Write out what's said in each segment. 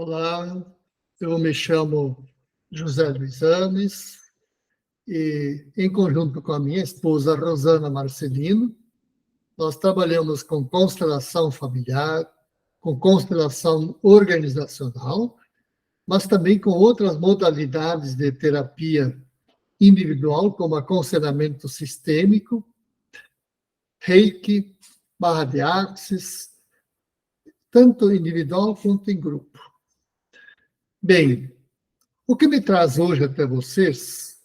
Olá, eu me chamo José Luiz Ames e, em conjunto com a minha esposa Rosana Marcelino, nós trabalhamos com constelação familiar, com constelação organizacional, mas também com outras modalidades de terapia individual, como aconselhamento sistêmico, Reiki, barra de Axis, tanto individual quanto em grupo. Bem, o que me traz hoje até vocês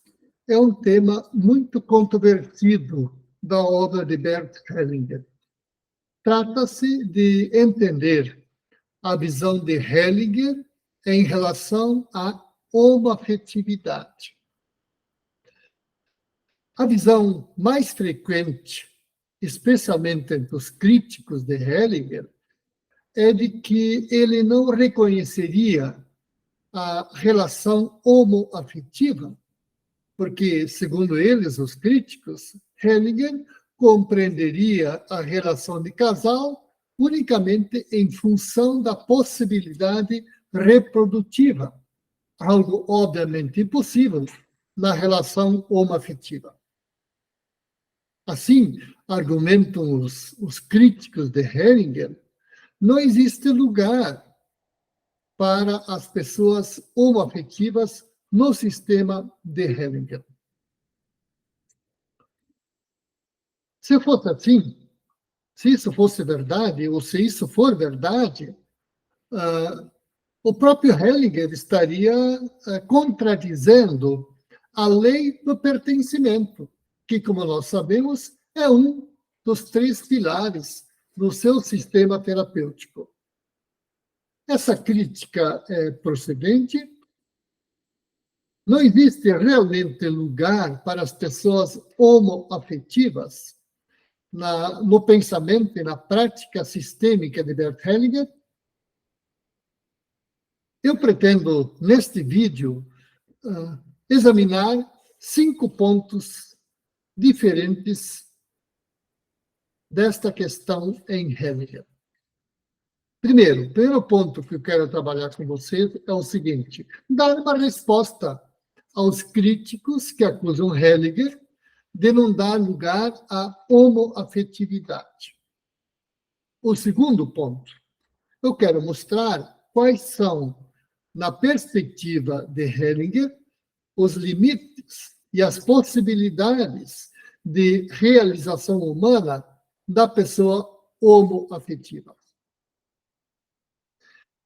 é um tema muito controvertido da obra de Bert Hellinger. Trata-se de entender a visão de Hellinger em relação à homoafetividade. A visão mais frequente, especialmente entre os críticos de Hellinger, é de que ele não reconheceria a relação homoafetiva, porque, segundo eles, os críticos, Hellinger compreenderia a relação de casal unicamente em função da possibilidade reprodutiva, algo obviamente impossível na relação homoafetiva. Assim, argumentam os críticos de Hellinger, não existe lugar para as pessoas homoafetivas no sistema de Hellinger. Se fosse assim, se isso fosse verdade, ou se isso for verdade, o próprio Hellinger estaria contradizendo a lei do pertencimento, que, como nós sabemos, é um dos 3 pilares do seu sistema terapêutico. Essa crítica é procedente. Não existe realmente lugar para as pessoas homoafetivas no pensamento e na prática sistêmica de Bert Hellinger. Eu pretendo, neste vídeo, examinar 5 pontos diferentes desta questão em Hellinger. O primeiro ponto que eu quero trabalhar com vocês é o seguinte: dar uma resposta aos críticos que acusam Hellinger de não dar lugar à homoafetividade. O segundo ponto, eu quero mostrar quais são, na perspectiva de Hellinger, os limites e as possibilidades de realização humana da pessoa homoafetiva.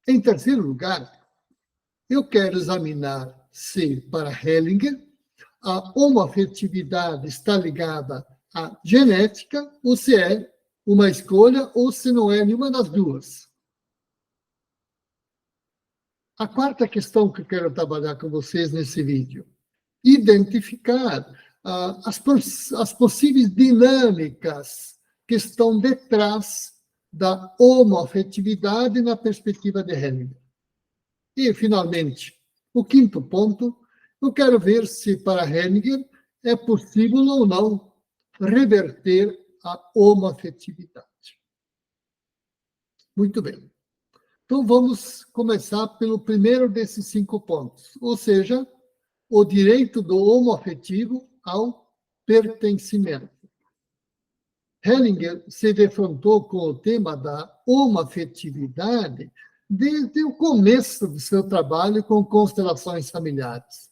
Em terceiro lugar, eu quero examinar se, para Hellinger, a homoafetividade está ligada à genética, ou se é uma escolha, ou se não é nenhuma das duas. A quarta questão que eu quero trabalhar com vocês nesse vídeo: identificar as possíveis dinâmicas que estão detrás da homoafetividade na perspectiva de Hellinger. E, finalmente, o quinto ponto, eu quero ver se, para Hellinger, é possível ou não reverter a homoafetividade. Muito bem. Então, vamos começar pelo primeiro desses 5 pontos, ou seja, o direito do homoafetivo ao pertencimento. Hellinger se defrontou com o tema da homoafetividade desde o começo do seu trabalho com constelações familiares.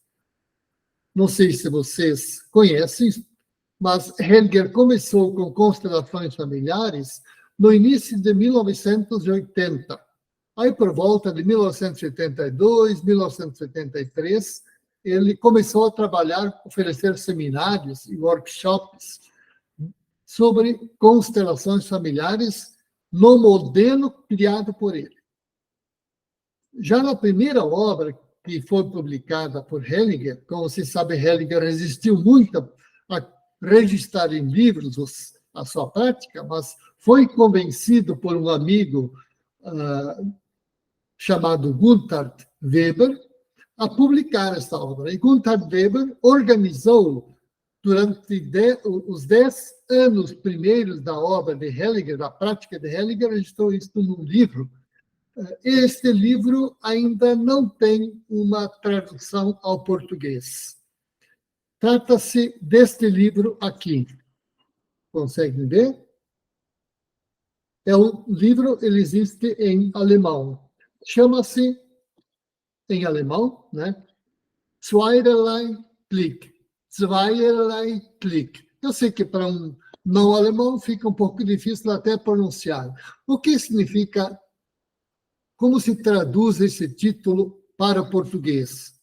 Não sei se vocês conhecem, mas Hellinger começou com constelações familiares no início de 1980. Aí, por volta de 1982, 1983, ele começou a trabalhar, oferecer seminários e workshops sobre constelações familiares no modelo criado por ele. Já na primeira obra que foi publicada por Hellinger, como se sabe, Hellinger resistiu muito a registrar em livros a sua prática, mas foi convencido por um amigo chamado Gunther Weber a publicar esta obra. E Gunther Weber organizou, durante os 10 anos primeiros da obra de Hellinger, da prática de Hellinger, registrou isso num livro Este livro ainda não tem uma tradução ao português. Trata-se deste livro aqui. Conseguem ver? O livro, ele existe em alemão. Chama-se, em alemão, né? Zweierlei Blick. Zweierlei Blick. Eu sei que para um não alemão fica um pouco difícil até pronunciar. O que significa, como se traduz esse título para o português?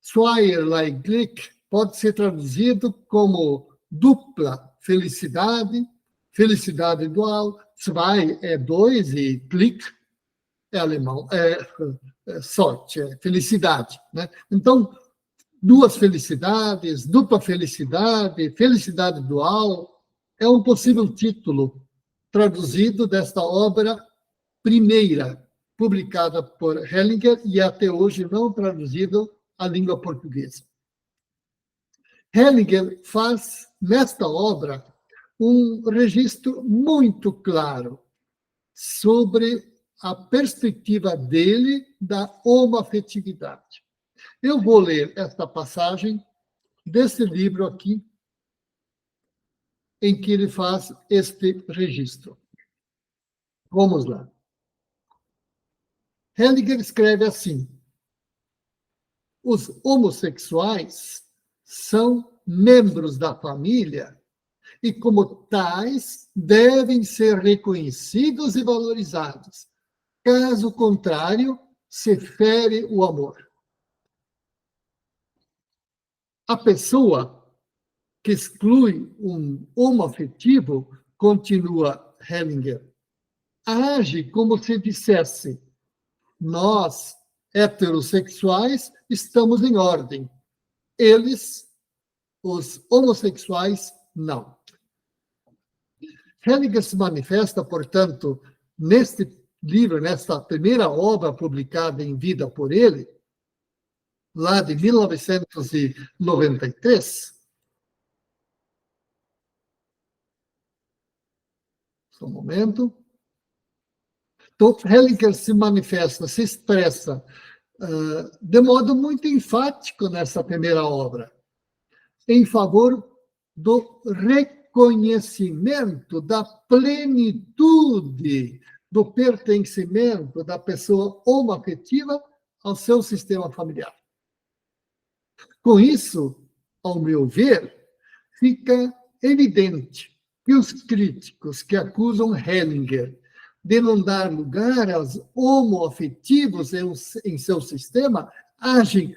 Zweierlei Glück pode ser traduzido como dupla felicidade, felicidade dual. Zwei é dois e Glück é alemão, é sorte, é felicidade, né? Então, duas felicidades, dupla felicidade, felicidade dual, é um possível título traduzido desta obra primeira, publicada por Hellinger e até hoje não traduzido à língua portuguesa. Hellinger faz, nesta obra, um registro muito claro sobre a perspectiva dele da homoafetividade. Eu vou ler esta passagem desse livro aqui, em que ele faz este registro. Vamos lá. Hellinger escreve assim: os homossexuais são membros da família e, como tais, devem ser reconhecidos e valorizados. Caso contrário, se fere o amor. A pessoa que exclui um homoafetivo, continua Hellinger, age como se dissesse: nós, heterossexuais, estamos em ordem. Eles, os homossexuais, não. Hellinger se manifesta, portanto, neste livro, nesta primeira obra publicada em vida por ele, lá de 1993. Só um momento. Então, Hellinger se manifesta, se expressa de modo muito enfático nessa primeira obra, em favor do reconhecimento da plenitude do pertencimento da pessoa homoafetiva ao seu sistema familiar. Com isso, ao meu ver, fica evidente que os críticos que acusam Hellinger de não dar lugar aos homoafetivos em seu sistema agem,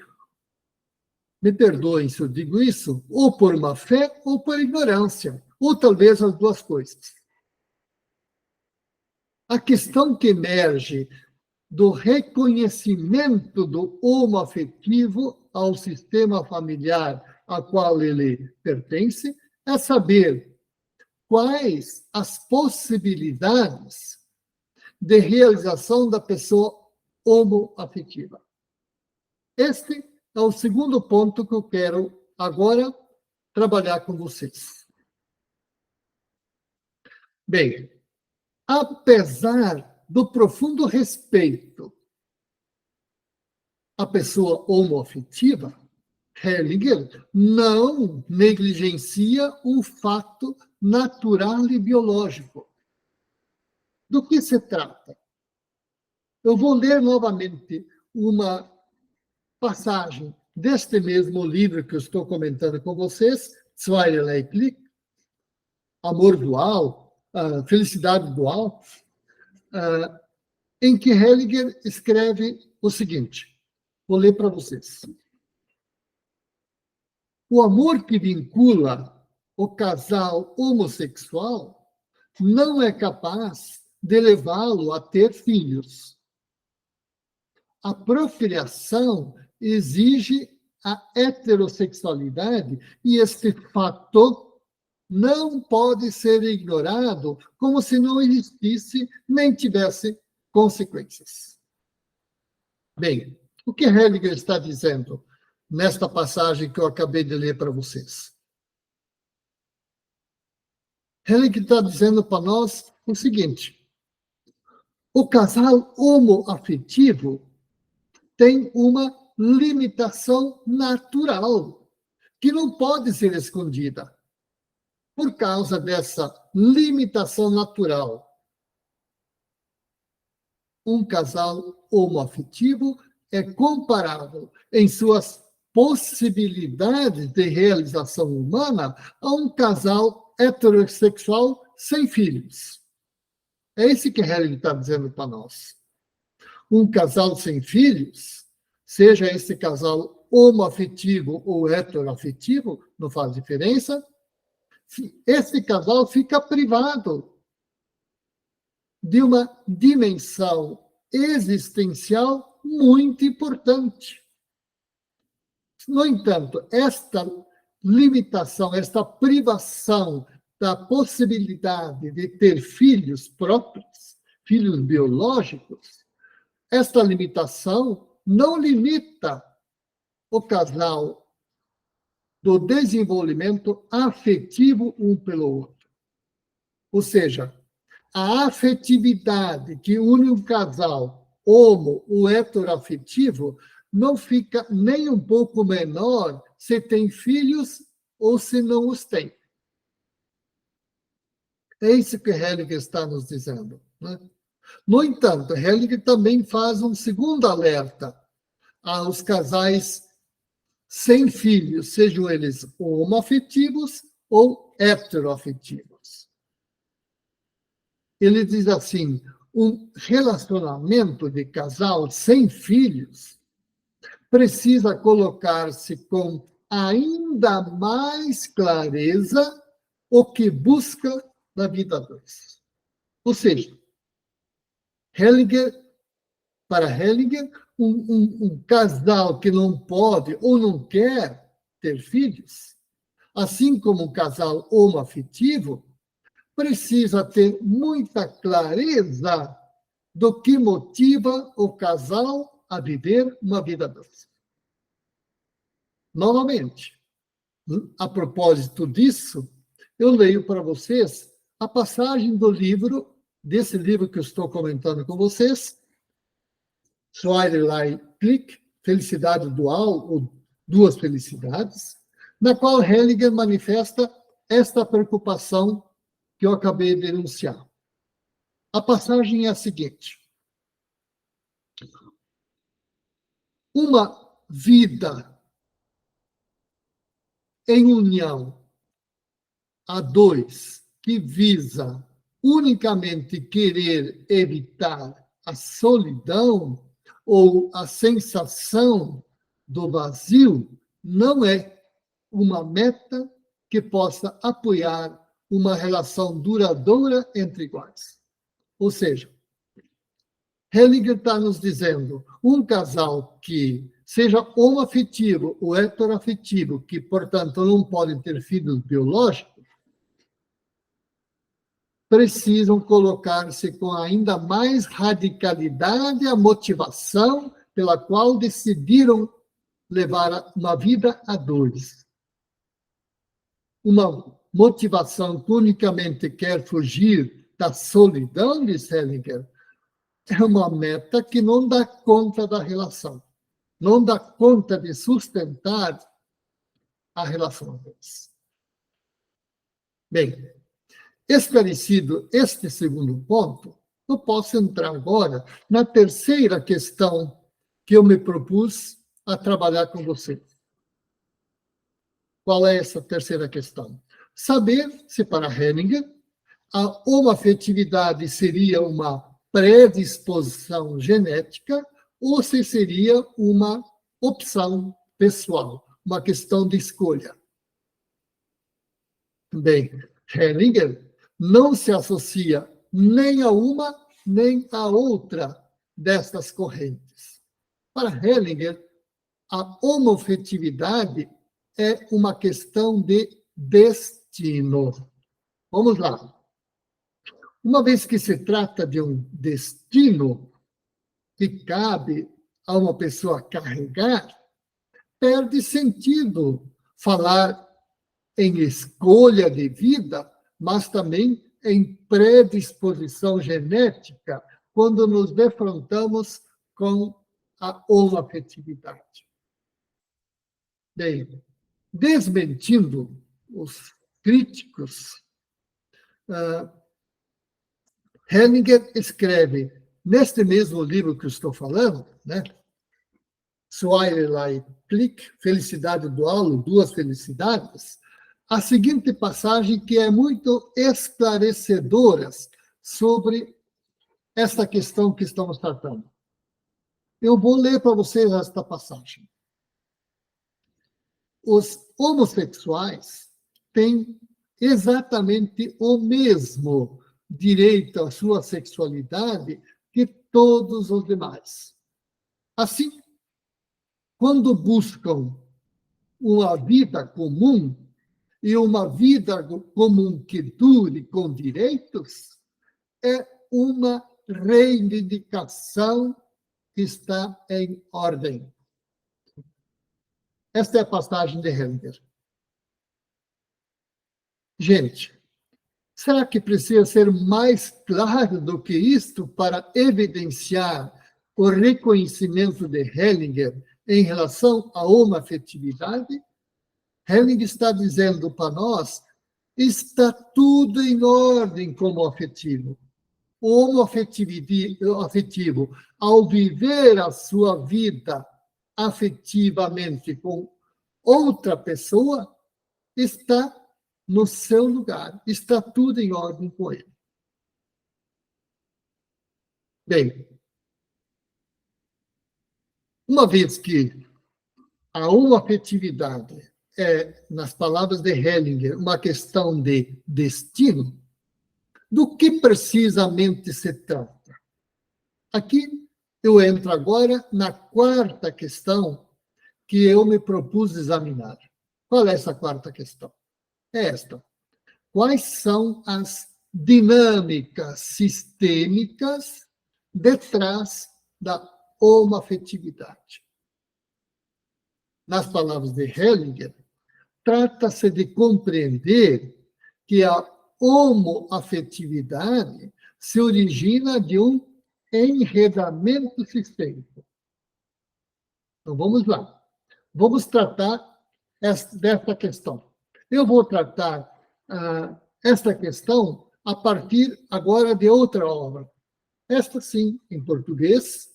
me perdoem se eu digo isso, ou por má fé ou por ignorância, ou talvez as duas coisas. A questão que emerge do reconhecimento do homoafetivo ao sistema familiar a qual ele pertence é saber quais as possibilidades de realização da pessoa homoafetiva. Este é o segundo ponto que eu quero agora trabalhar com vocês. Bem, apesar do profundo respeito à pessoa homoafetiva, Hellinger não negligencia um fato natural e biológico. Do que se trata? Eu vou ler novamente uma passagem deste mesmo livro que eu estou comentando com vocês, Zweierlei Glück, Amor Dual, Felicidade Dual, em que Hellinger escreve o seguinte, vou ler para vocês. O amor que vincula o casal homossexual não é capaz de levá-lo a ter filhos. A procriação exige a heterossexualidade e este fato não pode ser ignorado como se não existisse nem tivesse consequências. Bem, o que Hellinger está dizendo nesta passagem que eu acabei de ler para vocês? Hellinger está dizendo para nós o seguinte: O casal homoafetivo tem uma limitação natural, que não pode ser escondida. Por causa dessa limitação natural, um casal homoafetivo é comparável em suas possibilidades de realização humana a um casal heterossexual sem filhos. É isso que Helen está dizendo para nós. Um casal sem filhos, seja esse casal homoafetivo ou heteroafetivo, não faz diferença, esse casal fica privado de uma dimensão existencial muito importante. No entanto, esta limitação, esta privação da possibilidade de ter filhos próprios, filhos biológicos, esta limitação não limita o casal do desenvolvimento afetivo um pelo outro. Ou seja, a afetividade que une um casal homo ou heteroafetivo não fica nem um pouco menor se tem filhos ou se não os tem. É isso que Hellinger está nos dizendo, né? No entanto, Hellinger também faz um segundo alerta aos casais sem filhos, sejam eles homoafetivos ou heteroafetivos. Ele diz assim: um relacionamento de casal sem filhos precisa colocar-se com ainda mais clareza o que busca na vida dois. Ou seja, para Hellinger, um casal que não pode ou não quer ter filhos, assim como um casal homoafetivo, precisa ter muita clareza do que motiva o casal a viver uma vida doce. Novamente, a propósito disso, eu leio para vocês a passagem desse livro que eu estou comentando com vocês, Zweierlei Glück, Felicidade Dual, ou Duas Felicidades, na qual Hellinger manifesta esta preocupação que eu acabei de enunciar. A passagem é a seguinte: uma vida em união a dois que visa unicamente querer evitar a solidão ou a sensação do vazio não é uma meta que possa apoiar uma relação duradoura entre iguais. Ou seja, Hellinger está nos dizendo, um casal que seja homoafetivo ou heteroafetivo, que, portanto, não podem ter filhos biológicos, precisam colocar-se com ainda mais radicalidade a motivação pela qual decidiram levar uma vida a dois. Uma motivação que unicamente quer fugir da solidão, diz Hellinger, é uma meta que não dá conta da relação, não dá conta de sustentar a relação deles. Bem, esclarecido este segundo ponto, eu posso entrar agora na terceira questão que eu me propus a trabalhar com vocês. Qual é essa terceira questão? Saber se, para Hellinger, a homoafetividade seria uma predisposição genética ou se seria uma opção pessoal, uma questão de escolha. Bem, Hellinger não se associa nem a uma nem a outra destas correntes. Para Hellinger, a homoafetividade é uma questão de destino. Vamos lá. Uma vez que se trata de um destino que cabe a uma pessoa carregar, perde sentido falar em escolha de vida, mas também em predisposição genética quando nos defrontamos com a homoafetividade. Bem, desmentindo os críticos, Hellinger escreve, neste mesmo livro que eu estou falando, né? Zweierlei Glück, Felicidade Dual, Duas Felicidades, a seguinte passagem que é muito esclarecedora sobre esta questão que estamos tratando. Eu vou ler para vocês esta passagem. Os homossexuais têm exatamente o mesmo direito à sua sexualidade que todos os demais. Assim, quando buscam uma vida comum e uma vida comum que dure com direitos, é uma reivindicação que está em ordem. Esta é a passagem de Hellinger. Gente, será que precisa ser mais claro do que isto para evidenciar o reconhecimento de Hellinger em relação à homoafetividade? Hellinger está dizendo para nós, está tudo em ordem como afetivo. O homoafetivo, ao viver a sua vida afetivamente com outra pessoa, está no seu lugar, está tudo em ordem com ele. Bem, uma vez que a homoafetividade é, nas palavras de Hellinger, uma questão de destino, do que precisamente se trata? Aqui eu entro agora na quarta questão que eu me propus examinar. Qual é essa quarta questão? É esta. Quais são as dinâmicas sistêmicas detrás da homoafetividade? Nas palavras de Hellinger, trata-se de compreender que a homoafetividade se origina de um enredamento sistêmico. Então, vamos lá. Vamos tratar desta questão. Eu vou tratar esta questão a partir agora de outra obra. Esta, sim, em português,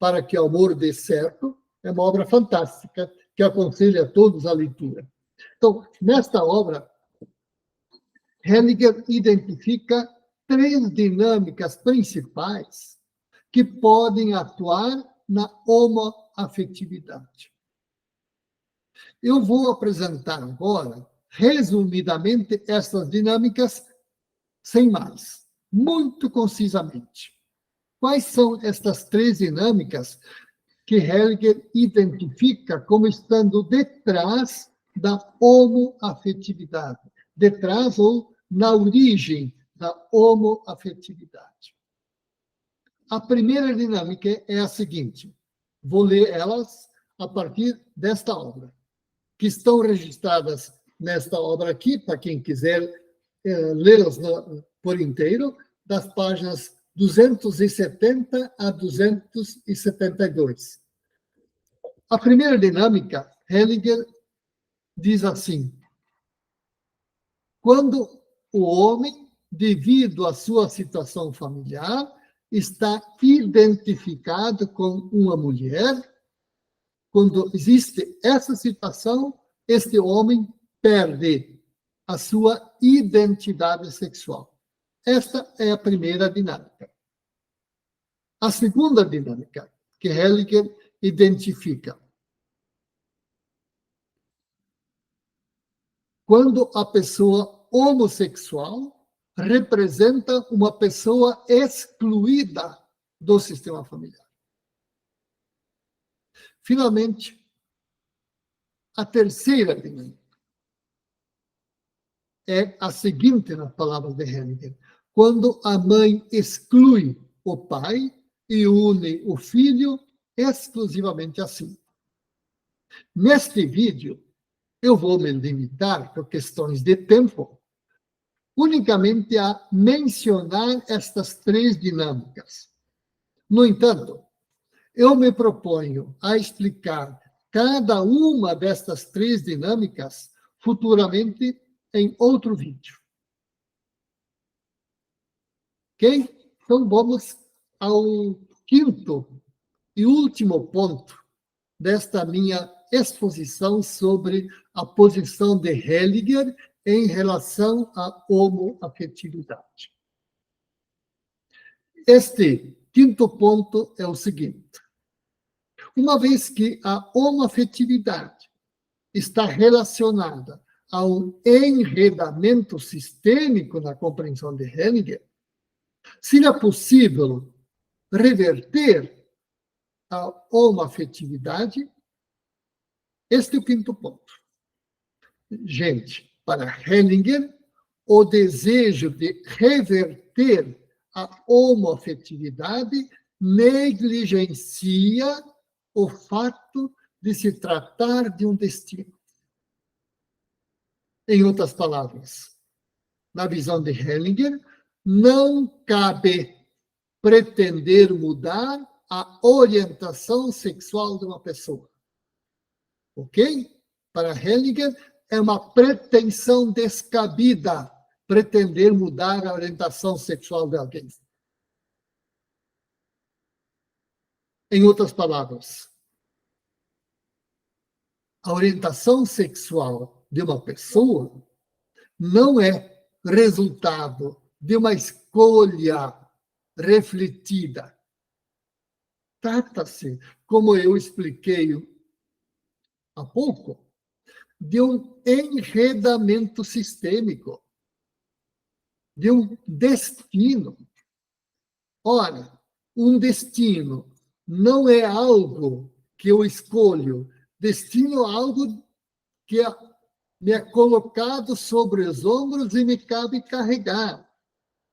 Para que o Amor Dê Certo, é uma obra fantástica que aconselho a todos a leitura. Então, nesta obra, Hellinger identifica 3 dinâmicas principais que podem atuar na homoafetividade. Eu vou apresentar agora, resumidamente, essas dinâmicas, sem mais, muito concisamente. Quais são estas 3 dinâmicas que Hellinger identifica como estando detrás da homoafetividade, detrás ou na origem da homoafetividade? A primeira dinâmica é a seguinte, vou ler elas a partir desta obra, que estão registradas nesta obra aqui, para quem quiser lê-las por inteiro, das páginas 270 a 272. A primeira dinâmica, Hellinger diz assim: quando o homem, devido à sua situação familiar, está identificado com uma mulher, quando existe essa situação, este homem perde a sua identidade sexual. Esta é a primeira dinâmica. A segunda dinâmica que Hellinger identifica. Quando a pessoa homossexual representa uma pessoa excluída do sistema familiar. Finalmente, a terceira dinâmica é a seguinte, nas palavras de Hellinger: quando a mãe exclui o pai e une o filho exclusivamente assim. Neste vídeo, eu vou me limitar, por questões de tempo, unicamente a mencionar estas três dinâmicas. No entanto, eu me proponho a explicar cada uma destas três dinâmicas futuramente em outro vídeo. Ok? Então, vamos ao quinto e último ponto desta minha exposição sobre a posição de Hellinger em relação à homoafetividade. Este quinto ponto é o seguinte: uma vez que a homoafetividade está relacionada a um enredamento sistêmico na compreensão de Hellinger, seria possível reverter a homoafetividade? Este é o quinto ponto. Gente, para Hellinger, o desejo de reverter a homoafetividade negligencia o fato de se tratar de um destino. Em outras palavras, na visão de Hellinger, não cabe pretender mudar a orientação sexual de uma pessoa. Ok? Para Hellinger, é uma pretensão descabida pretender mudar a orientação sexual de alguém. Em outras palavras, a orientação sexual de uma pessoa não é resultado de uma escolha refletida. Trata-se, como eu expliquei há pouco, de um enredamento sistêmico, de um destino. Ora, um destino não é algo que eu escolho. Destino é algo que me é colocado sobre os ombros e me cabe carregar.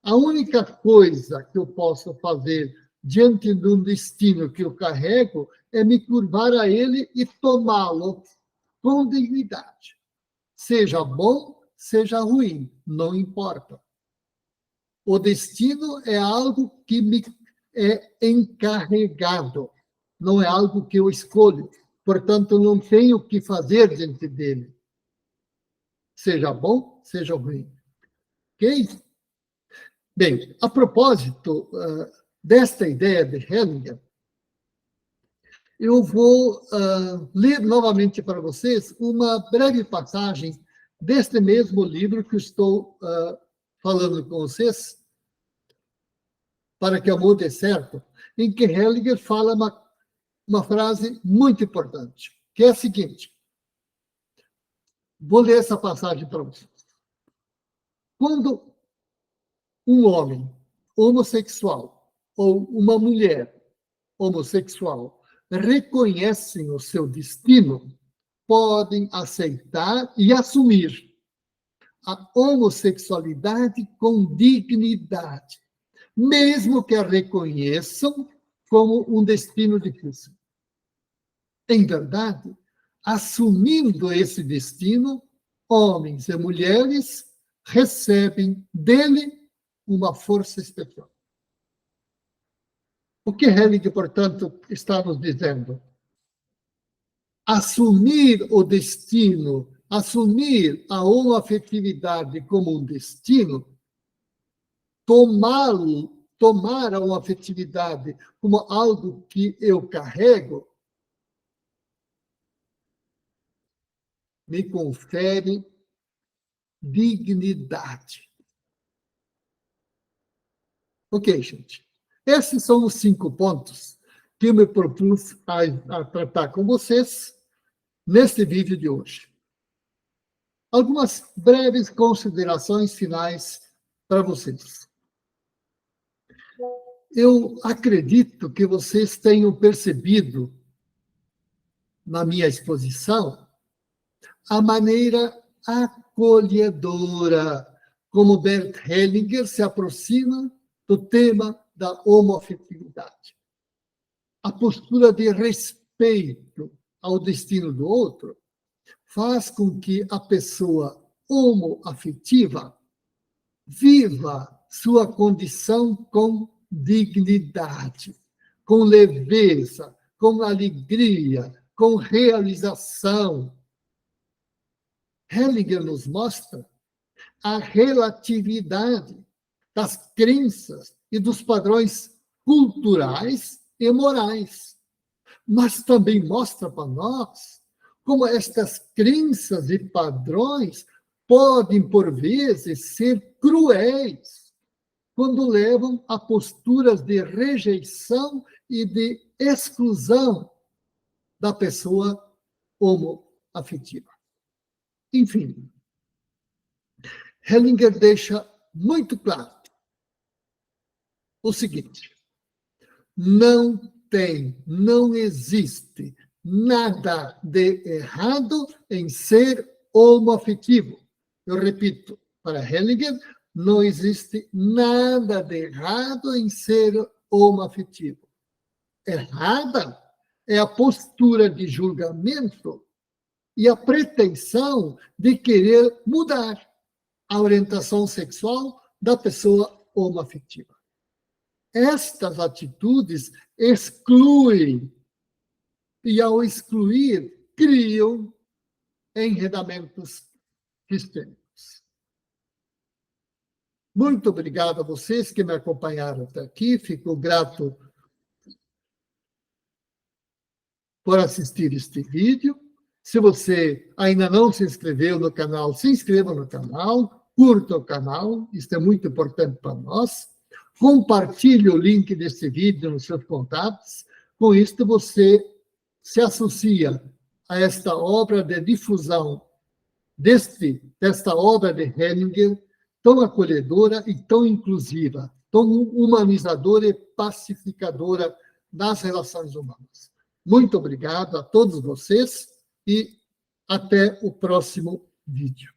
A única coisa que eu posso fazer diante de um destino que eu carrego é me curvar a ele e tomá-lo com dignidade. Seja bom, seja ruim, não importa. O destino é algo que me é encarregado, não é algo que eu escolho. Portanto, não tenho o que fazer diante dele. Seja bom, seja ruim. Ok? Bem, a propósito desta ideia de Hellinger, eu vou ler novamente para vocês uma breve passagem deste mesmo livro que estou falando com vocês, Para que o Amor Dê Certo, em que Hellinger fala uma frase muito importante, que é a seguinte. Vou ler essa passagem para vocês. Quando um homem homossexual ou uma mulher homossexual reconhecem o seu destino, podem aceitar e assumir a homossexualidade com dignidade, mesmo que a reconheçam como um destino difícil. Em verdade, assumindo esse destino, homens e mulheres recebem dele uma força especial. O que Hellinger, portanto, está nos dizendo? Assumir o destino, assumir a homoafetividade como um destino, tomar a homoafetividade como algo que eu carrego, me confere dignidade. Ok, gente. Esses são os 5 pontos que eu me propus a tratar com vocês neste vídeo de hoje. Algumas breves considerações finais para vocês. Eu acredito que vocês tenham percebido, na minha exposição, a maneira acolhedora como Bert Hellinger se aproxima do tema da homoafetividade. A postura de respeito ao destino do outro faz com que a pessoa homoafetiva Viva sua condição com dignidade, com leveza, com alegria, com realização. Hellinger nos mostra a relatividade das crenças e dos padrões culturais e morais, mas também mostra para nós como estas crenças e padrões podem, por vezes, ser cruéis quando levam a posturas de rejeição e de exclusão da pessoa homoafetiva. Enfim, Hellinger deixa muito claro o seguinte: não existe nada de errado em ser homoafetivo. Eu repito, para Hellinger, não existe nada de errado em ser homoafetivo. Errada é a postura de julgamento e a pretensão de querer mudar a orientação sexual da pessoa homoafetiva. Estas atitudes excluem, e ao excluir, criam enredamentos sistêmicos. Muito obrigado a vocês que me acompanharam até aqui. Fico grato por assistir este vídeo. Se você ainda não se inscreveu no canal, se inscreva no canal, curta o canal, isso é muito importante para nós. Compartilhe o link desse vídeo nos seus contatos. Com isto, você se associa a esta obra de difusão desta obra de Hellinger, tão acolhedora e tão inclusiva, tão humanizadora e pacificadora das relações humanas. Muito obrigado a todos vocês e até o próximo vídeo.